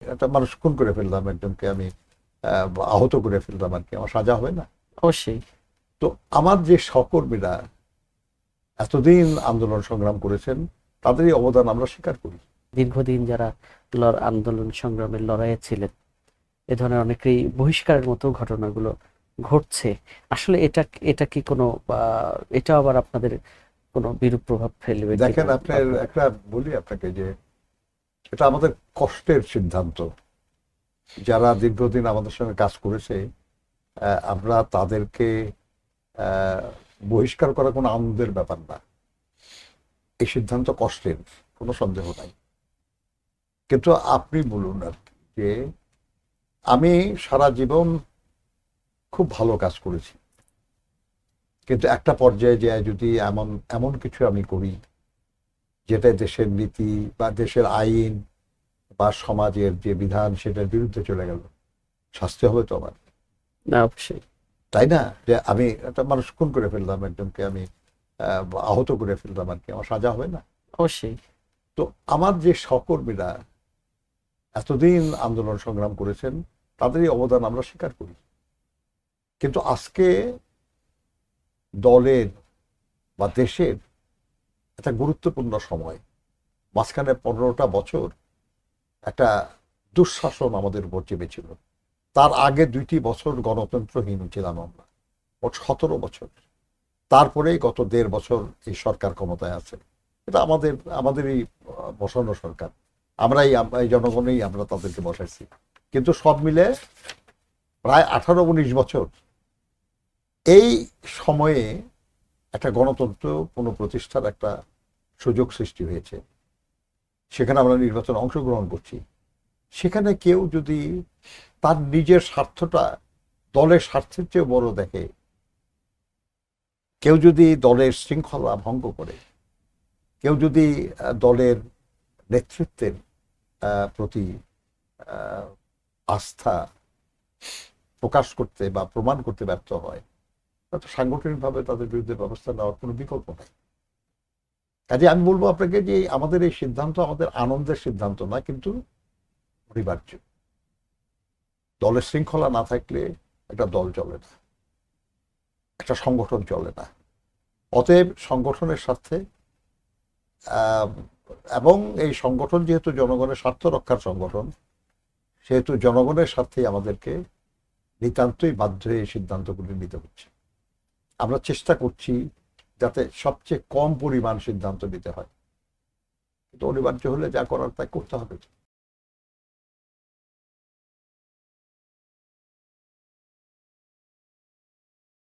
একটা মানুষ খুন করে ফেললাম, একজনকে আমি আহত করে ফেললাম আর কি, আমার সাজা হবে না? অবশ্যই। তো আমার যে সহকর্মীরা এতদিন আন্দোলন সংগ্রাম করেছেন, তাদেরই অবদান আমরা স্বীকার করি। দীর্ঘদিন যারা আন্দোলন সংগ্রামের লড়াইয়ে ছিলেন, এ ধরনের অনেকেই বহিষ্কারের মতো ঘটনাগুলো ঘটছে। আসলে এটা এটা কি কোনো এটা আবার আপনাদের কোনো বিরূপ প্রভাব ফেলবে দেখেন, কিনা আপনার একটা বলি আপনাকে যে এটা আমাদের কষ্টের সিদ্ধান্ত। যারা দীর্ঘদিন আমাদের সঙ্গে কাজ করেছে, আমরা তাদেরকে আহ, বহিষ্কার করা কোনো আনন্দের ব্যাপার না। এই সিদ্ধান্ত কষ্টের, কোনো সন্দেহ নাই। কিন্তু আপনি বলুন আর কি, যে আমি সারা জীবন খুব ভালো কাজ করেছি, কিন্তু একটা পর্যায়ে যায় যদি এমন এমন কিছু আমি করি যেটা দেশের নীতি বা দেশের আইন বা সমাজের যে বিধান সেটার বিরুদ্ধে চলে গেল, শাস্তি হবে তো আমার, না? অবশ্যই। তাই না? যে আমি একটা মানুষ খুন করে ফেললাম, একজনকে আমি আহত করে ফেললাম আর কি, আমার সাজা হবে না? অবশ্যই। তো আমার যে সহকর্মীরা এতদিন আন্দোলন সংগ্রাম করেছেন, তাদেরই অবদান আমরা স্বীকার করি। কিন্তু আজকে দলের বা দেশের একটা গুরুত্বপূর্ণ সময়, মাঝখানে 15টা বছর একটা দুঃশাসন আমাদের উপর চেপেছিল। তার আগে 2টি বছর গণতন্ত্রহীন ছিলাম আমরা, মোট 17 বছর। তারপরেই গত 1.5 বছর এই সরকার ক্ষমতায় আছে। এটা আমাদেরই বসানো সরকার, এই জনগণই আমরা তাদেরকে বসাইছি। কিন্তু সব মিলে প্রায় 18-19 বছর এই সময়ে একটা গণতন্ত্র পুনঃপ্রতিষ্ঠার একটা সুযোগ সৃষ্টি হয়েছে। সেখানে আমরা নির্বাচনে অংশগ্রহণ করছি। সেখানে কেউ যদি তার নিজের স্বার্থটা দলের স্বার্থের চেয়ে বড় দেখে, কেউ যদি দলের শৃঙ্খলা ভঙ্গ করে, কেউ যদি দলের নেতৃত্বের প্রতি আস্থা প্রকাশ করতে বা প্রমাণ করতে ব্যর্থ হয়, তাতে সাংগঠনিকভাবে তাদের বিরুদ্ধে ব্যবস্থা নেওয়ার কোনো বিকল্প নেই। কাজে আমি বলবো আপনাকে যে আমাদের এই সিদ্ধান্ত আমাদের আনন্দের সিদ্ধান্ত না, কিন্তু অনিবার্য। দলের শৃঙ্খলা না থাকলে একটা দল চলে না, একটা সংগঠন চলে না। অতএব সংগঠনের স্বার্থে আহ, এবং এই সংগঠন যেহেতু জনগণের স্বার্থ রক্ষার সংগঠন, সেহেতু জনগণের স্বার্থেই আমাদেরকে নিতান্তই বাধ্য হয়ে এই সিদ্ধান্তগুলি নিতে হচ্ছে। আমরা চেষ্টা করছি যাতে সবচেয়ে কম পরিমাণ সিদ্ধান্ত নিতে হয়, কিন্তু অনিবার্য হলে যা করার তাই করতে হবে।